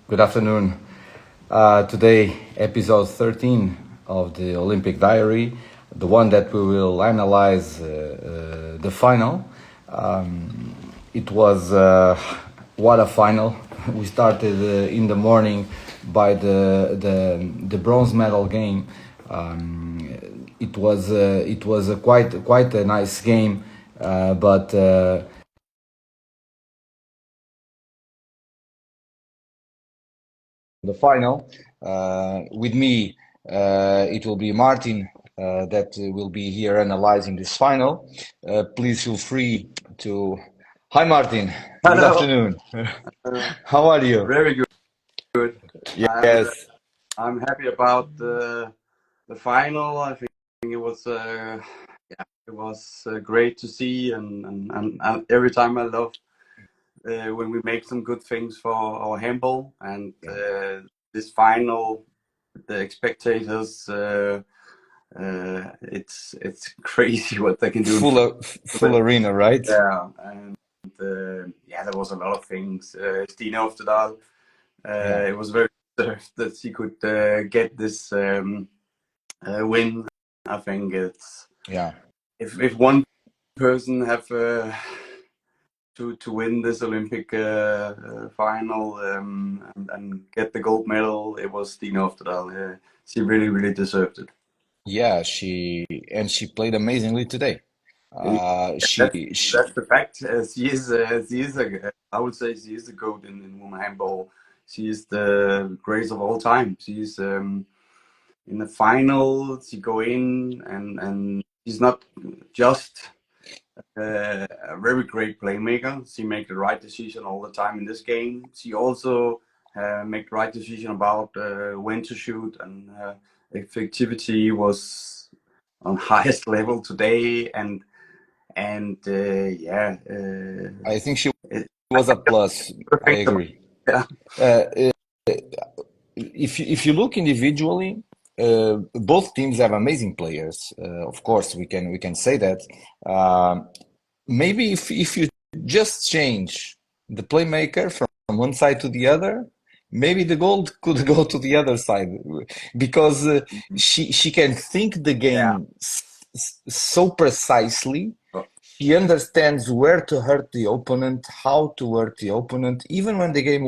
Good afternoon. Today, episode 13 of the Olympic Diary, the one that we will analyze the final. It was what a final. We started in the morning by the bronze medal game. It was a quite a nice game, but the final. With me, it will be Martin that will be here analyzing this final. Please feel free to. Hi, Martin. Good Hello. afternoon. Uh, How are you? Very good. I'm Yes. I'm happy about the final. I think it was great to see, and every time I love when we make some good things for our handball, and Yeah. this final, the spectators, it's crazy what they can do in front of Full it. arena, right? Yeah, and there was a lot of things. Stina Oftedal. Yeah. It was very deserved that she could get this win. I think it's Yeah. if one person have to win this Olympic final and get the gold medal, it was Stina Oftedal. She really deserved it. Yeah. She played amazingly today. And She that's the fact. She is a I would say she is the goat in women handball. She is the greatest of all time. She's in the final. She go in and she's not just a very great playmaker. She make the right decision all the time in this game. She also make the right decision about when to shoot, and effectivity was on highest level today. And I think she it, was a plus. I I think about, agree. yeah, Uh, if you look individually, both teams have amazing players. Of course, we can say that. Um Maybe if you just change the playmaker from one side to the other, maybe the goal could go to the other side because she can think the yeah. game so precisely. But He understands where to hurt the opponent, how to hurt the opponent. Even when the game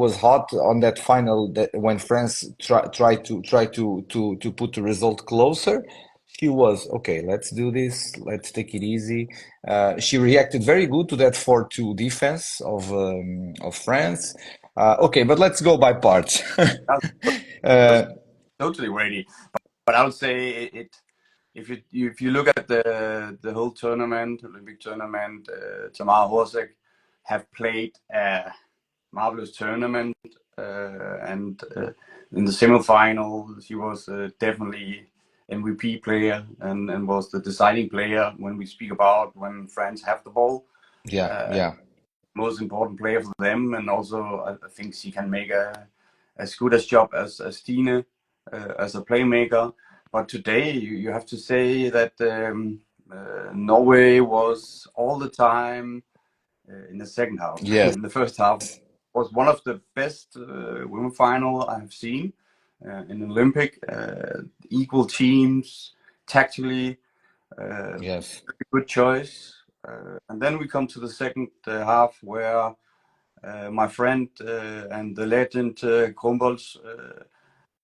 was hot on that final, that when France tried to put the result closer, she was okay. Let's do this. Let's take it easy. She reacted very good to that 4-2 defense of France. Okay, but let's go by parts. that was uh, totally ready. But I would say if you look at the whole tournament, Olympic tournament, Tamara Horsek have played a marvelous tournament, and in the semi-final she was definitely MVP player and was the deciding player when we speak about when France have the ball. yeah, Uh, yeah, Most important player for them, and also I think she can make a as good a job as Stine as a playmaker. But today you have to say that Norway was all the time in the second half. yes, In the first half was one of the best women final I have seen in Olympic. Equal teams, tactically, yes, good choice. And then we come to the second half where my friend and the legend Krumbolz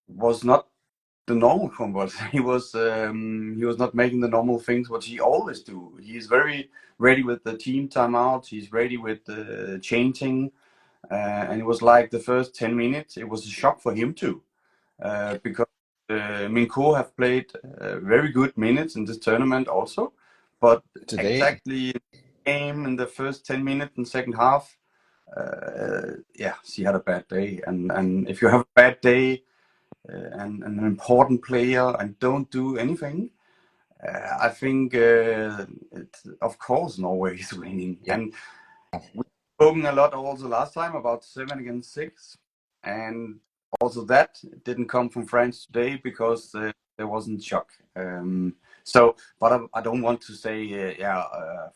was not the normal Krumbolz. He was not making the normal things what he always do. He is very ready with the team timeout. He's ready with the changing, and it was like the first 10 minutes. It was a shock for him too, because Minko have played very good minutes in this tournament also, but today. exactly game in the first 10 minutes in second half, yeah, she had a bad day. And if you have a bad day and an important player and don't do anything, I think of course Norway is winning. Yeah, And we've spoken a lot also last time about 7 against 6, and also that didn't come from France today because there wasn't shock. But I don't want to say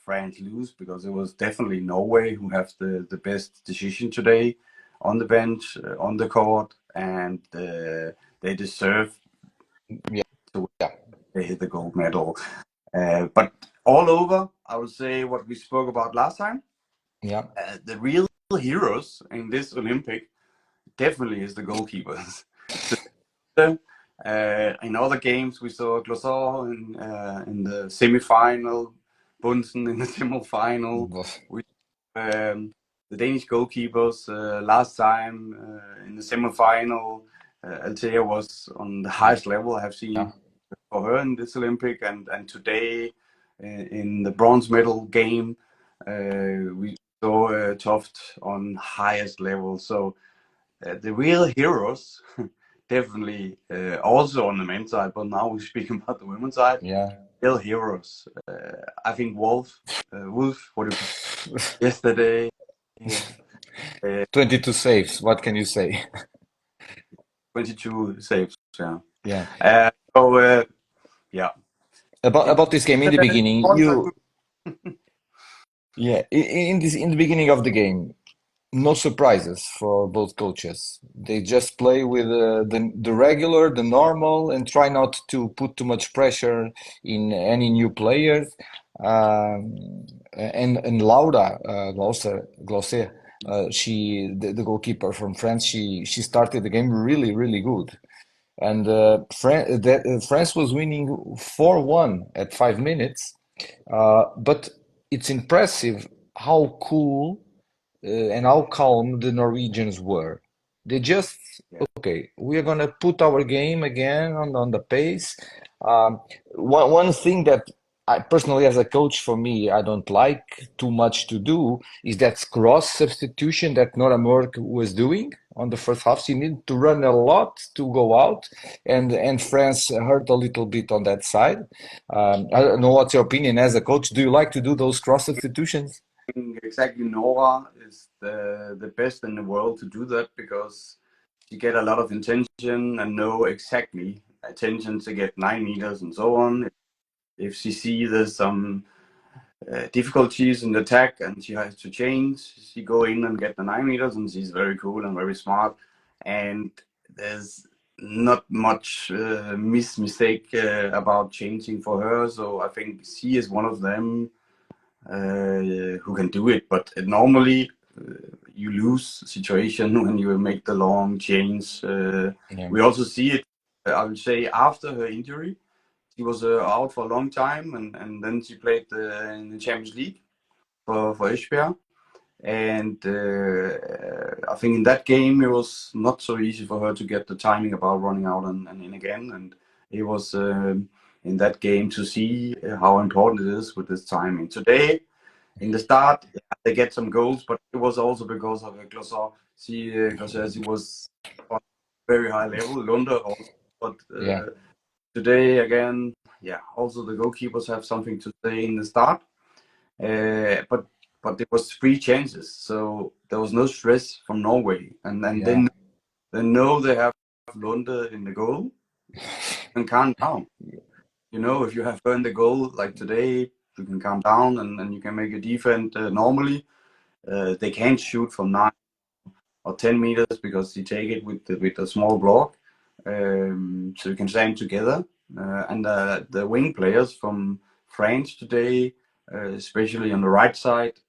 France lose, because it was definitely Norway who have the best decision today. on the bench, on the court, and they deserve Yeah, to yeah, hit the gold medal. But all over, I would say what we spoke about last time, yeah. the real heroes in this Olympic definitely is the goalkeepers. In other games, we saw Glossor in the semi-final, Bunsen in the semi-final. We the Danish goalkeepers last time in the semi-final. Althea was on the highest level I have Yeah, seen for her in this Olympic, and today in the bronze medal game, we saw Toft on highest level. So the real heroes, definitely also on the men's side, but now we're speaking about the women's side. yeah. Real heroes. I think Wolf, what do you call yesterday? Yeah, 22 saves. What can you say? 22 saves. Yeah. Yeah. Yeah, About this game it's in the a beginning, one-time. yeah, in the beginning of the game, no surprises for both coaches. They just play with the regular, the normal, and try not to put too much pressure in any new players. And Laura Glosser, the goalkeeper from France, she started the game really good. And France was winning 4-1 at 5 minutes. But it's impressive how cool and how calm the Norwegians were. They just, Yeah. okay, we are gonna put our game again on the pace. Um, one thing that I personally, as a coach, for me, I don't like too much to do is that cross substitution that Nora Mørk was doing on the first half. She needed to run a lot to go out, and France hurt a little bit on that side. I don't know what's your opinion as a coach. Do you like to do those cross substitutions? think exactly Nora is the best in the world to do that because she get a lot of intention and know exactly attention to get 9 meters and so on. If she see there's some difficulties in the attack and she has to change, she go in and get the 9 meters, and she's very cool and very smart. And there's not much mistake about changing for her. So I think she is one of them who can do it. But normally you lose situation when you make the long change. Yeah, We also see it, I would say, after her injury. She was out for a long time, and then she played in the Champions League for Esbjerg. And I think in that game it was not so easy for her to get the timing about running out and in again. And it was in that game to see how important it is with this timing. Today, in the start, they get some goals, but it was also because of Glossar. She was on very high level. Lunde also, but yeah, today again, yeah. Also, the goalkeepers have something to say in the start. But there was three chances, so there was no stress from Norway, and then yeah, they know they have Lunde in the goal and calm down. You know, if you have earned the goal like today, you can calm down and you can make a defense normally. They can't shoot from 9 or 10 meters because you take it with a small block, so you can stand together. And the wing players from France today, especially on the right side,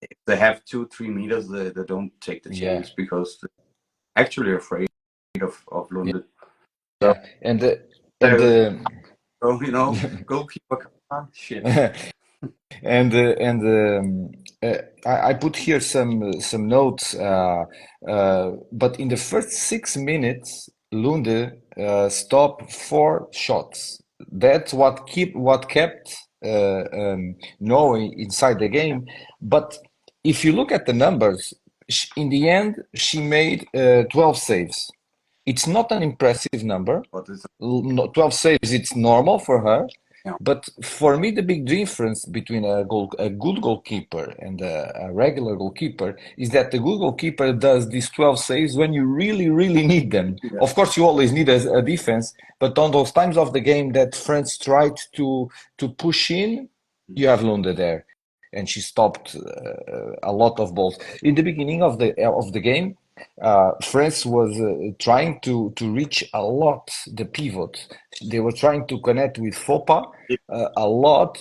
if they have 2-3 meters, they don't take the yeah, chance because they're actually afraid of yeah, Lunded. So, yeah. And uh, the so goalkeeper, shit. and I put here some notes. But in the first 6 minutes, Lunde stopped 4 shots. That's what kept Norway inside the game. But if you look at the numbers, in the end, she made 12 saves. It's not an impressive number. But it's, 12 saves, it's normal for her. yeah, But for me, the big difference between a good goalkeeper and a regular goalkeeper is that the good goalkeeper does these 12 saves when you really need them. yeah, Of course, you always need a defense, but on those times of the game that France tried to push in, you have Lunde there. and she stopped a lot of balls. In the beginning of the game, France was trying to reach a lot the pivot. They were trying to connect with Fopa a lot.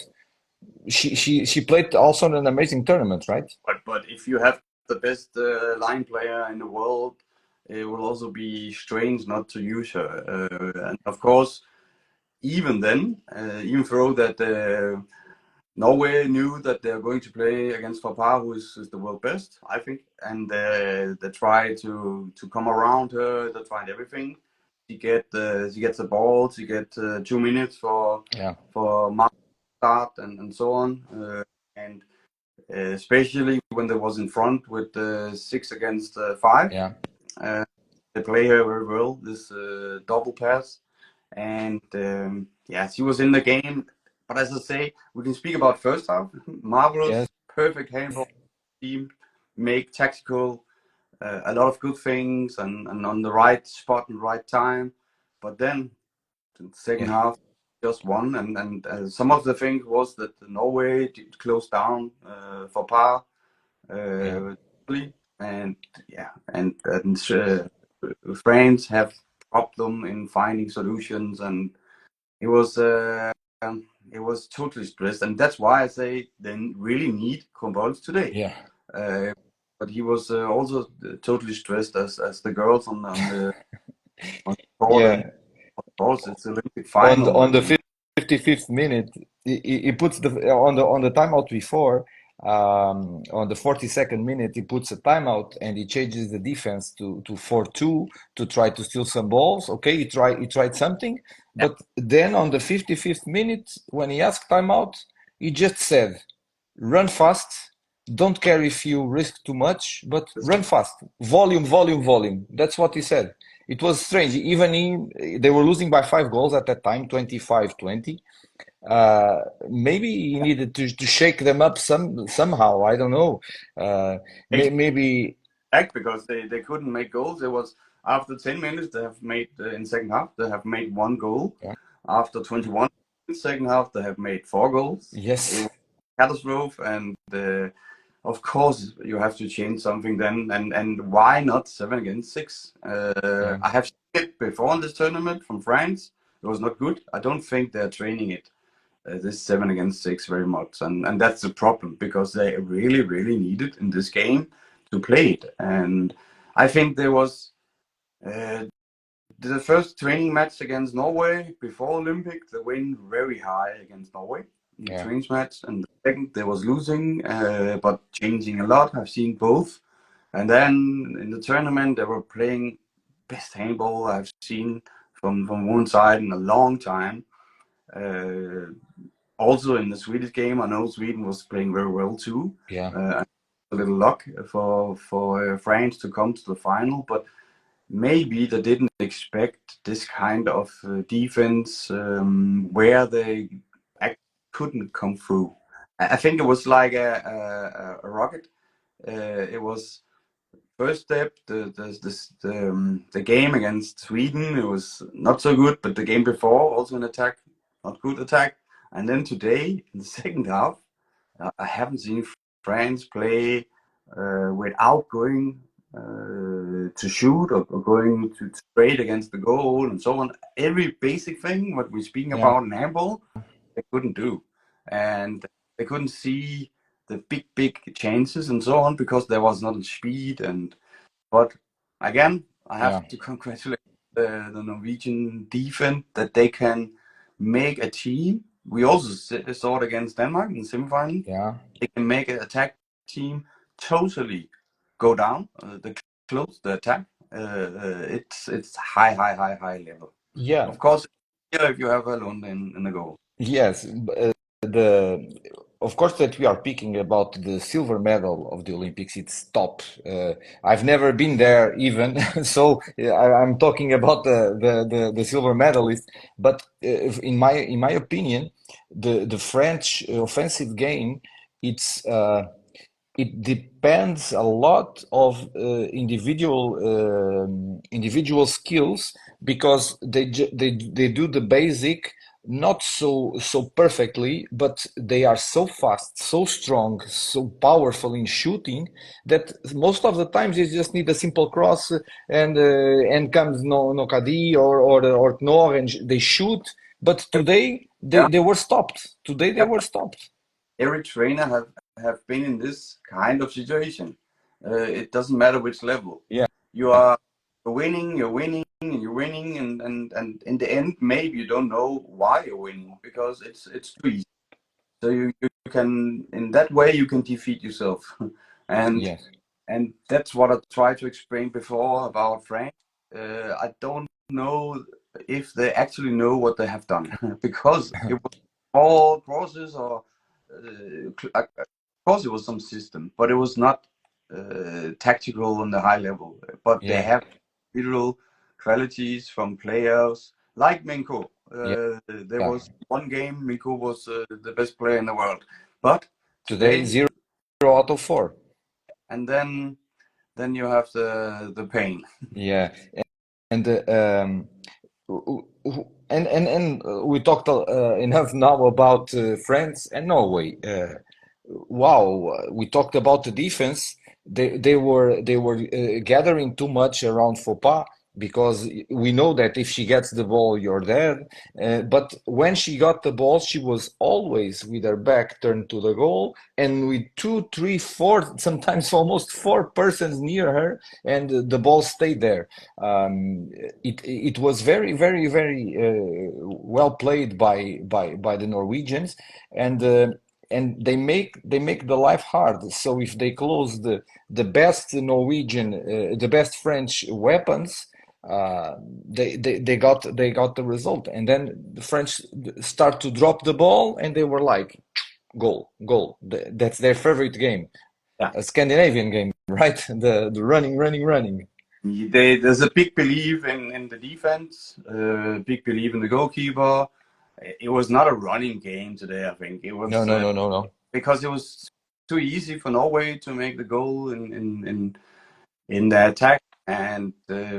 She played also an amazing tournament, right? But if you have the best line player in the world, it will also be strange not to use her. And of course, even then, even though that Norway knew that they're going to play against Papa, who is the world best, I think, and they try to come around her. They tried everything. She gets the ball. She get 2 minutes Yeah, for mark start and so on. And especially when they was in front with 6 against 5, yeah, uh, they play her very well. This double pass, and yeah, she was in the game. But as I say, we can speak about first half. yes, Marvelous, perfect handball team, make tactical, a lot of good things, and on the right spot and right time. But then the second yeah, half, just one, and some of the things was that Norway closed down for par, yeah, uh, and yeah, and France have problem in finding solutions, and it was uh, it was totally stressed, and that's why I say they really need Combols today. yeah, Uh, but he was also totally stressed as the girls on the court, and yeah. of course it's Olympic final, On the and 55th minute, he puts the on the timeout before. On the 42nd minute, he puts a timeout and he changes the defense to 4-2 to try to steal some balls. Okay, he tried something, yeah, but then on the 55th minute, when he asked timeout, he just said, "Run fast. Don't care if you risk too much, but run fast. Volume, volume, volume." That's what he said. It was strange. They were losing by 5 goals at that time, 25-20. Maybe he needed to shake them up somehow. I don't know. Maybe, because they couldn't make goals. It was after 10 minutes they have made in second half they have made 1 goal. yeah, After 21 minutes second half they have made 4 goals. It yes, was a catastrophe, and of course you have to change something then, and why not 7 against 6? yeah, I have seen it before in this tournament from France. It was not good. I don't think they're training it this 7 against 6 very much, and that's the problem because they really need it in this game to play it. And I think there was uh, the first training match against Norway before Olympic. They win very high against Norway in the yeah, training match, and the second they was losing, but changing a lot. I've seen both, and then in the tournament they were playing best handball I've seen from one side in a long time. Uh, Also in the Swedish game, I know Sweden was playing very well too. yeah, A little luck for France to come to the final, but maybe they didn't expect this kind of defense where they actually couldn't come through. I think it was like a rocket. It was first step, the game against Sweden, it was not so good, but the game before, also an attack, not good attack. And then today, in the second half, I haven't seen France play without going to shoot or going to straight against the goal and so on. Every basic thing what we're speaking yeah, about in handball, they couldn't do. And they couldn't see the big chances and so on because there was not speed. And but again, I have yeah, to congratulate the Norwegian defense that they can make a team. We also saw it against Denmark in the semifinal. yeah, They can make an attack team totally go down. The close the attack. It's high level. yeah. Of course, if you have Lund in the goal. Yes, the of course that we are speaking about the silver medal of the Olympics. It's top. I've never been there even, so yeah, I'm talking about the silver medalist. But in my opinion, the French offensive game, it's it depends a lot of individual skills because they do the basic not so perfectly, but they are so fast, so strong, so powerful in shooting that most of the times you just need a simple cross and comes no Kadi or Knorr and they shoot. But today Yeah, they were stopped. Today they yeah. were stopped. Every trainer have been in this kind of situation. It doesn't matter which level. Yeah, You are winning, you're winning, and you're winning, and in the end, maybe you don't know why you're winning because it's too easy. So you can in that way you can defeat yourself, and yes, and that's what I tried to explain before about France. I don't know if they actually know what they have done because it was all process or of course it was some system, but it was not tactical on the high level. But they yeah, have individual qualities from players like Minko. yeah, There yeah. was one game Minko was the best player in the world, but Today today 0 out of 4. and then you have the pain. Yeah, and we talked enough now about France and Norway. Wow, we talked about the defense. They were gathering too much around Faux because we know that if she gets the ball, you're dead. But when she got the ball, she was always with her back turned to the goal and with two, three, four, sometimes almost four persons near her, and the ball stayed there. It was very well played by the Norwegians, and they make the life hard. So if they close the best the best French weapons, they got the result, and then the French start to drop the ball, and they were like goal, goal. That's their favorite game, Yeah. a Scandinavian game, right? The running, running, running. There's a big belief in the defense, big belief in the goalkeeper. It was not a running game today, I think. It No, was no, no, no, no. because it was too easy for Norway to make the goal in the attack, and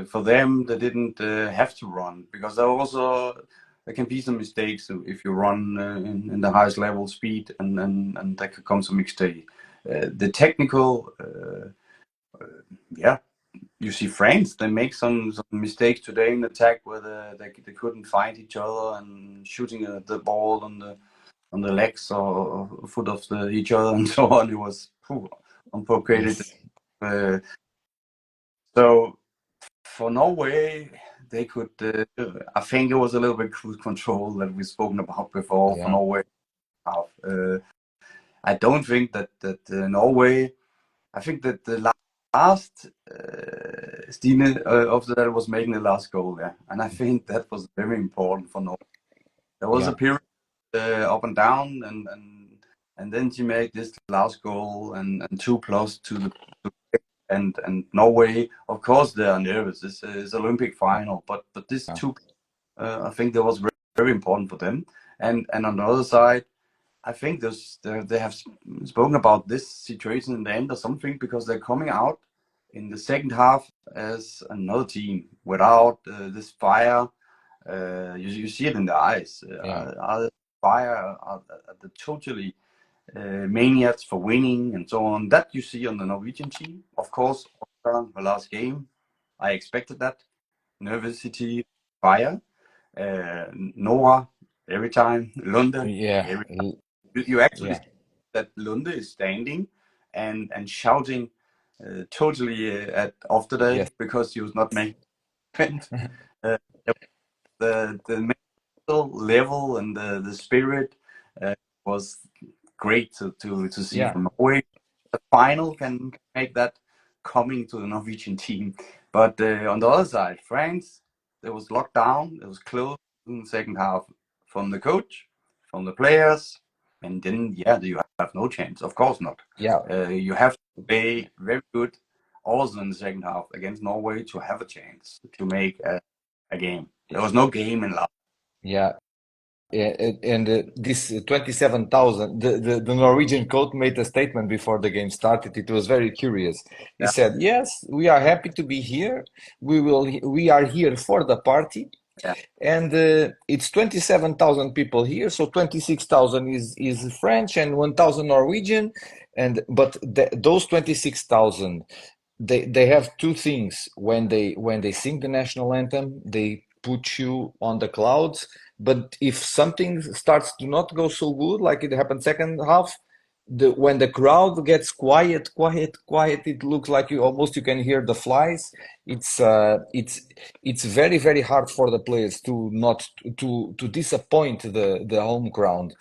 for them they didn't have to run because there can be some mistakes if you run in the highest level speed, and there could come some mistake. The technical, yeah, you see France, they make some mistakes today in attack where they couldn't find each other and shooting the ball on the legs or foot of each other and so on. It was unprovocated. Yes. Uh, so for Norway, they could. I think it was a little bit cruise control that we've spoken about before for Yeah. Norway. I don't think that Norway. I think that the last Stine of that was making the last goal, yeah, and I think that was very important for Norway. There was a Yeah. period up and down, and then she made this last goal and two plus to the and Norway. Of course, they are nervous. This is Olympic final, but this Yeah. two, I think that was very important for them. And on the other side, I think they have spoken about this situation in the end or something because they're coming out in the second half as another team without this fire. You see it in the eyes. Yeah. Are fire are the totally maniacs for winning and so on. That you see on the Norwegian team. Of course, the last game, I expected that. Nervosity, fire. Noah, every time. Lunde, Yeah. every time. You actually Yeah. see that Lunde is standing and shouting totally at Yes. Ofteday because he was not making friend. Uh, the level and the spirit was great to see Yeah. from Norway. The final can make that coming to the Norwegian team. But on the other side, France, it was locked down, it was closed in the second half from the coach, from the players, and then, yeah, you have no chance. Of course not. Yeah. You have to play very good also in the second half against Norway to have a chance to make a game. There was no game in last. Yeah. And this 27,000, the Norwegian coach made a statement before the game started. It was very curious. He Yeah. said, "Yes, we are happy to be here. We are here for the party. Yeah. And it's 27,000 people here, so 26,000 is French and 1,000 Norwegian, and but those 26,000, they have two things. When they sing the national anthem, they put you on the clouds. But if something starts to not go so good, like it happened second half, when the crowd gets quiet, it looks like you can hear the flies. It's very, very hard for the players to not to disappoint the home ground.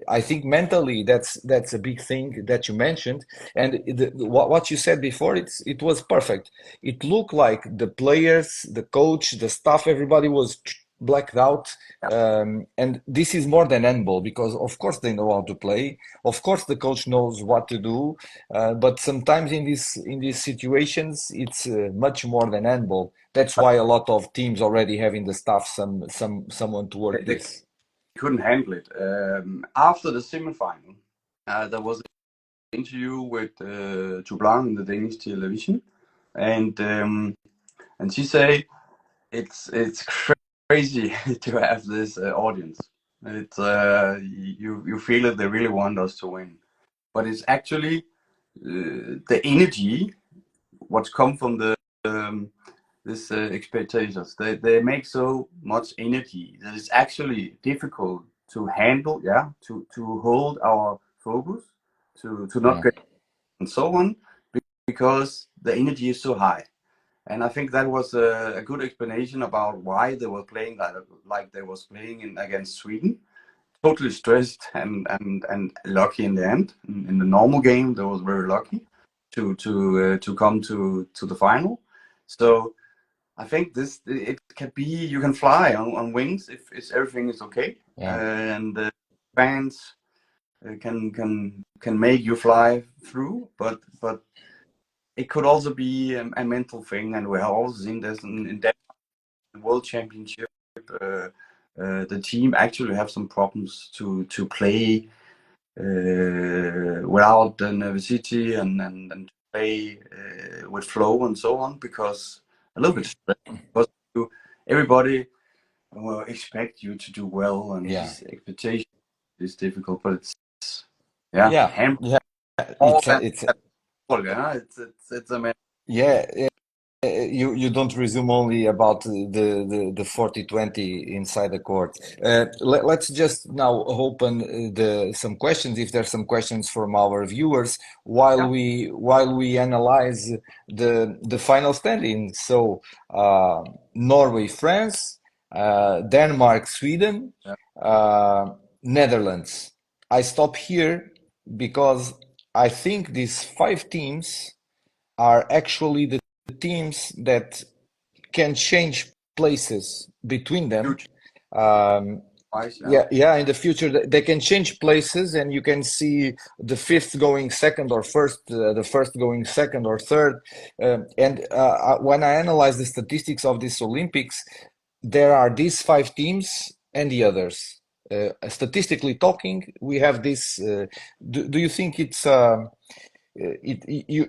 I think mentally that's a big thing that you mentioned, and what you said before, it was perfect. It looked like the players, the coach, the staff, everybody was blacked out. And this is more than handball, because of course they know how to play, of course the coach knows what to do, but sometimes in these situations it's much more than handball. That's But why a lot of teams already have in the staff someone to work they this. couldn't handle it. After the semifinal, there was an interview with Toublanc in the Danish television, and she say it's crazy to have this audience. It's you feel that they really want us to win, but it's actually the energy what's come from the this expectations. They make so much energy that it's actually difficult to handle. Yeah, to hold our focus, to not Yeah, get and so on, because the energy is so high. And I think that was a good explanation about why they were playing like they was playing against Sweden. Totally stressed and lucky in the end. In the normal game, they was very lucky to come to the final. So I think this it can be you can fly on wings if everything is okay, yeah, and fans can make you fly through. But it could also be a mental thing, and we have also seen this in that World Championship. The team actually have some problems to play without the nervosity and to play with flow and so on, because a little bit stress, because everybody will expect you to do well, and yeah, this expectation is difficult. But it's yeah, yeah, hand yeah. more It's than it's football, yeah. It's a man. yeah. You don't resume only about the 40-20 inside the court. Let's just now open some questions, if there's some questions from our viewers, while Yeah, we analyze the final standing. So Norway, France, Denmark, Sweden, yeah, Netherlands. I stop here because I think these five teams are actually the teams that can change places between them. huge Um, price, yeah. yeah, yeah, in the future they can change places, and you can see the fifth going second or first, the first going second or third. And when I analyze the statistics of this Olympics, there are these five teams and the others. Statistically talking, we have this. Do you think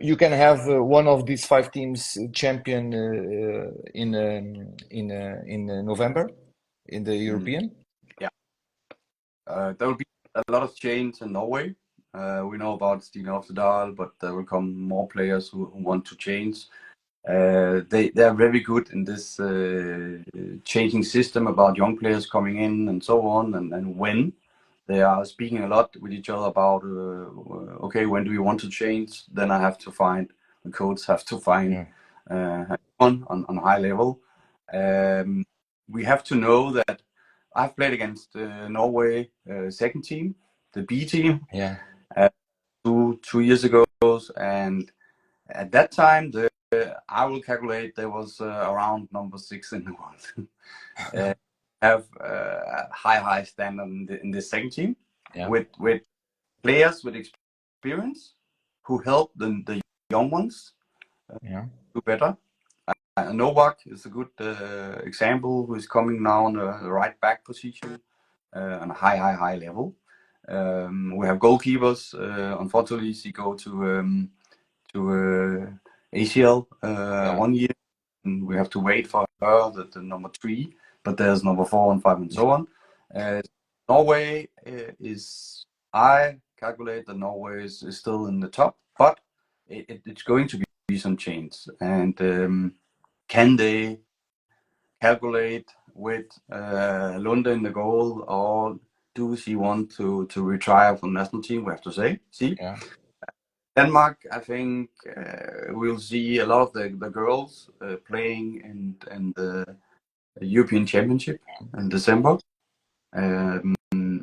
you can have one of these five teams champion in November in the Mm, European? yeah. There will be a lot of change in Norway. We know about Stine Oftedal, but there will come more players who want to change. They are very good in this changing system about young players coming in and so on, and when they are speaking a lot with each other about okay, when do you want to change? Then I have to find the coach have to find Yeah, on high level. We have to know that I've played against Norway second team, the B team, yeah, uh, 2 years ago, and at that time I will calculate there was around number 6 in the world. Have a high standard in the second team yeah, with players with experience who help the young ones yeah, do better. Novak is a good example, who is coming now on the right back position on a high level. We have goalkeepers. Unfortunately, she go to ACL yeah, 1 year, and we have to wait for her, the number 3, but there's number 4 and 5 and so on. Uh, Norway I calculate that Norway is still in the top, but it's going to be some change. And can they calculate with Lunde in the goal, or do she want to retire from national team? We have to see. Yeah, Denmark, I think we'll see a lot of the girls playing in the European Championship in December. Um,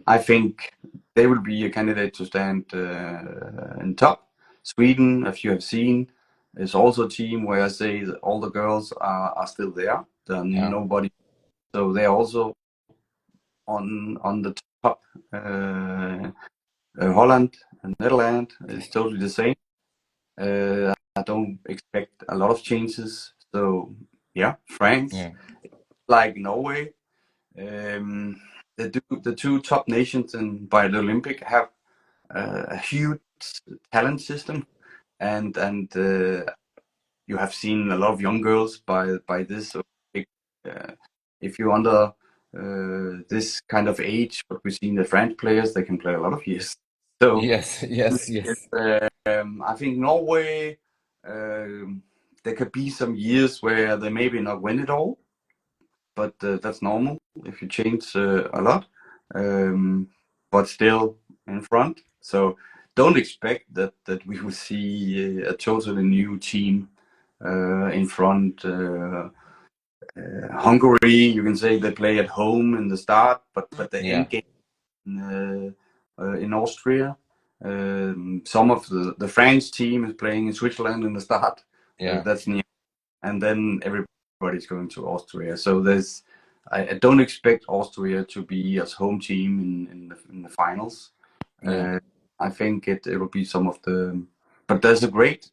I think they will be a candidate to stand in top. Sweden, as you have seen, is also a team where I say that all the girls are still there. There are yeah, nobody, so they're also on the top. Holland and Netherlands is totally the same. I don't expect a lot of changes. So yeah, France, yeah, like Norway, um, the two top nations by the Olympic have a huge talent system, and you have seen a lot of young girls by this Olympic. Uh, if you're under this kind of age, what we've seen the French players, they can play a lot of years. So yes, yes, it's, yes, I think Norway, um, there could be some years where they maybe not win it all, but that's normal if you change a lot, um, but still in front. So don't expect that we will see a totally new team in front. Hungary, you can say they play at home in the start, but the yeah, end game in Austria. Some of the French team is playing in Switzerland in the start. yeah, That's near, and then everybody's going to Austria. So I don't expect Austria to be as home team in the finals. yeah, I think it will be some of but there's a great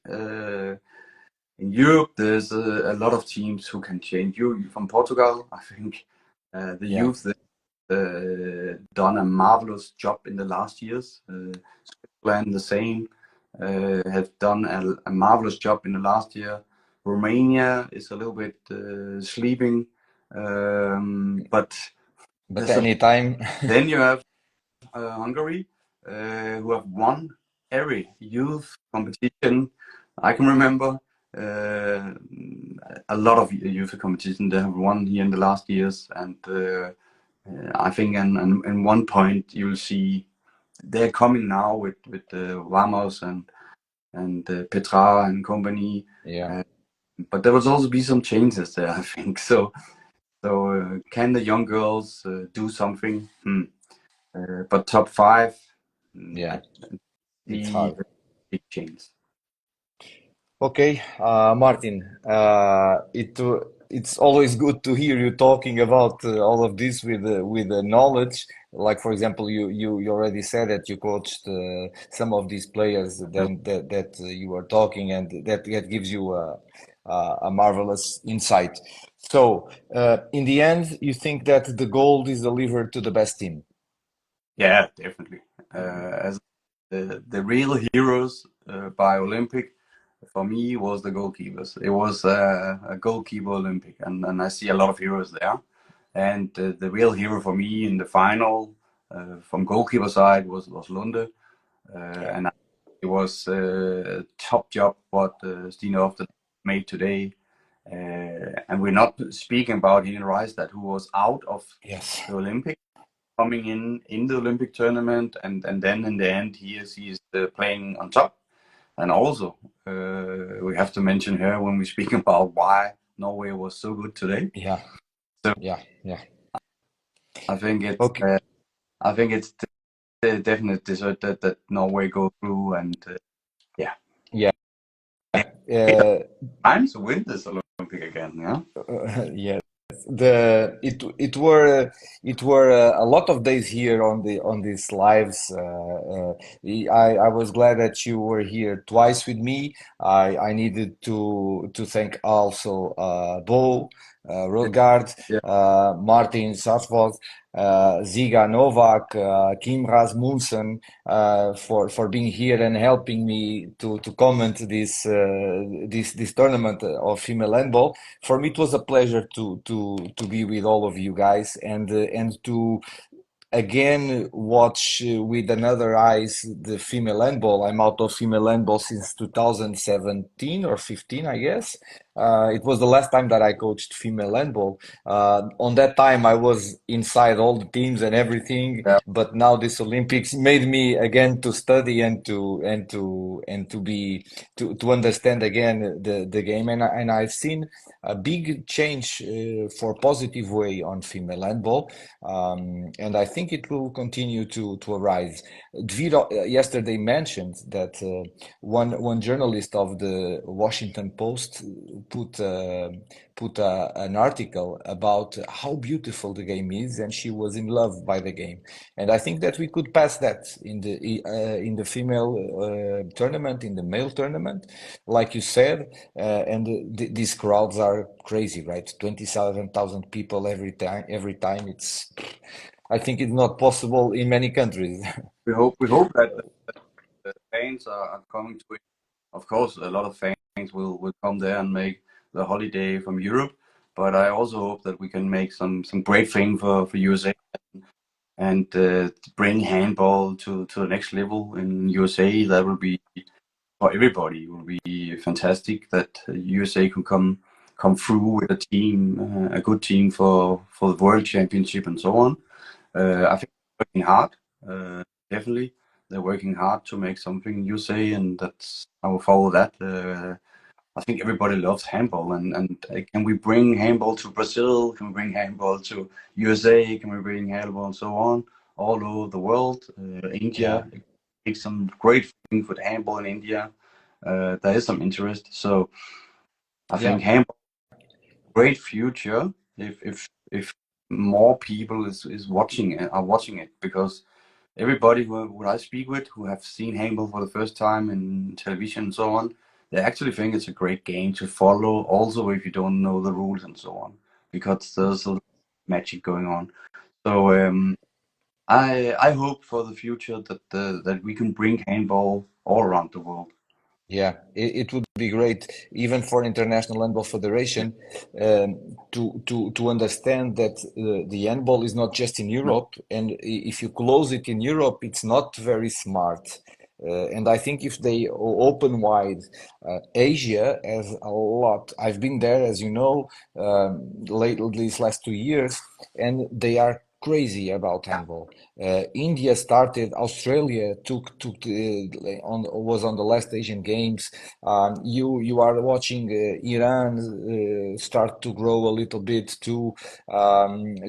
in Europe. There's a lot of teams who can change. You from Portugal, I think the yeah, youth done a marvelous job in the last years. Switzerland the same, have done a marvelous job in the last year. Romania is a little bit sleeping, but but there's a, anytime, then you have Hungary, who have won every youth competition I can remember. Uh, a lot of youth competition they have won here in the last years, and I think in one point you'll see they're coming now with Ramos and Petra and company. yeah, Uh, but there will also be some changes there, I think. So can the young girls do something? But top five, yeah, I it's see hard. a big change. Okay, Martin, it's always good to hear you talking about all of this with the knowledge. Like for example, you already said that you coached some of these players that you were talking, and that gives you a marvelous insight. So, in the end, you think that the gold is delivered to the best team? Yeah, definitely. As the real heroes by Olympic for me was the goalkeepers. It was a goalkeeper Olympic, and I see a lot of heroes there. And the real hero for me in the final from goalkeeper side was Lunde, Yeah. and it was top job what Stine Often made today. And we're not speaking about Helene Rice that who was out of Yes. the Olympic, coming in the Olympic tournament, and then in the end he is playing on top. And also we have to mention her when we speak about why Norway was so good today. Yeah. So Yeah. Yeah. I think Okay. it's the definite dessert that Norway go through, and yeah, Yeah. it's Uh, time to win this Olympic again. Yeah. yeah. It were a lot of days here on these lives. I was glad that you were here twice with me. I needed to thank also Bo, Yeah. Rodgard, Yeah. Martin Sarsvold. Ziga Novak, Kim Rasmussen, for being here and helping me to comment this tournament of female handball. For me, it was a pleasure to be with all of you guys and to again watch with another eyes the female handball. I'm out of female handball since 2017 or 15, I guess. It was the last time that I coached female handball. On that time, I was inside all the teams and everything, Yeah, but now this Olympics made me again to study and to be to understand again the game. And I've seen a big change for positive way on female handball, and I think it will continue to arise. Dviro yesterday mentioned that one journalist of the Washington Post put an article about how beautiful the game is, and she was in love by the game. And I think that we could pass that in the female tournament, in the male tournament, like you said. And these crowds are crazy, right? 27,000 people every time. I think it's not possible in many countries. we hope that the fans are coming to it. Of course, a lot of fans will come there and make the holiday from Europe. But I also hope that we can make some great thing for USA and bring handball to the next level in USA. That will be for everybody. It will be fantastic that USA can come through with a team, a good team for the World Championship and so on. I think they're working hard, definitely. They're working hard to make something USA, and that's I will follow that. I think everybody loves handball, and can we bring handball to Brazil? Can we bring handball to USA? Can we bring handball and so on all over the world? Yeah, India, make some great things with handball in India. There is some interest, so I yeah, think handball great future if more people is watching it are watching it because everybody who I speak with who have seen handball for the first time in television and so on, they actually think it's a great game to follow. Also, if you don't know the rules and so on, because there's a lot of magic going on. So I hope for the future that that we can bring handball all around the world. yeah. It would be great, even for International Handball Yeah. Federation, to understand that the handball is not just in No, Europe, and if you close it in Europe, it's not very smart. And I think if they open wide, Asia has a lot. I've been there, as you know, lately these last 2 years, and they are crazy about yeah, handball. India started, Australia took on was on the last Asian Games. You are watching Iran start to grow a little bit too.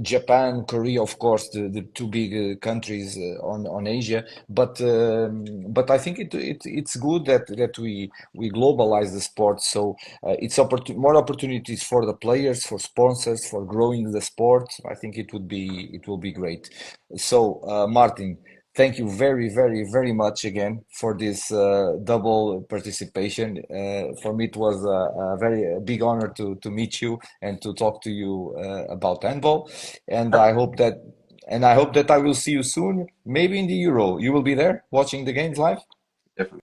Japan, Korea, of course, the two big countries on Asia. But I think it's good that we globalize the sport. So it's more opportunities for the players, for sponsors, for growing the sport. I think it will be great. So, Martin, thank you very, very, very much again for this double participation. For me, it was a very big honor to meet you and to talk to you about handball. And yeah, I hope that I will see you soon, maybe in the Euro. You will be there watching the games live? definitely.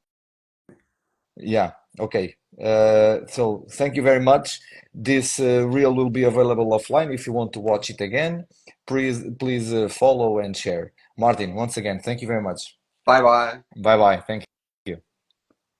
Yeah, okay. So thank you very much. This reel will be available offline if you want to watch it again. Please follow and share. Martin, once again, thank you very much. Bye bye. Bye bye. Thank you.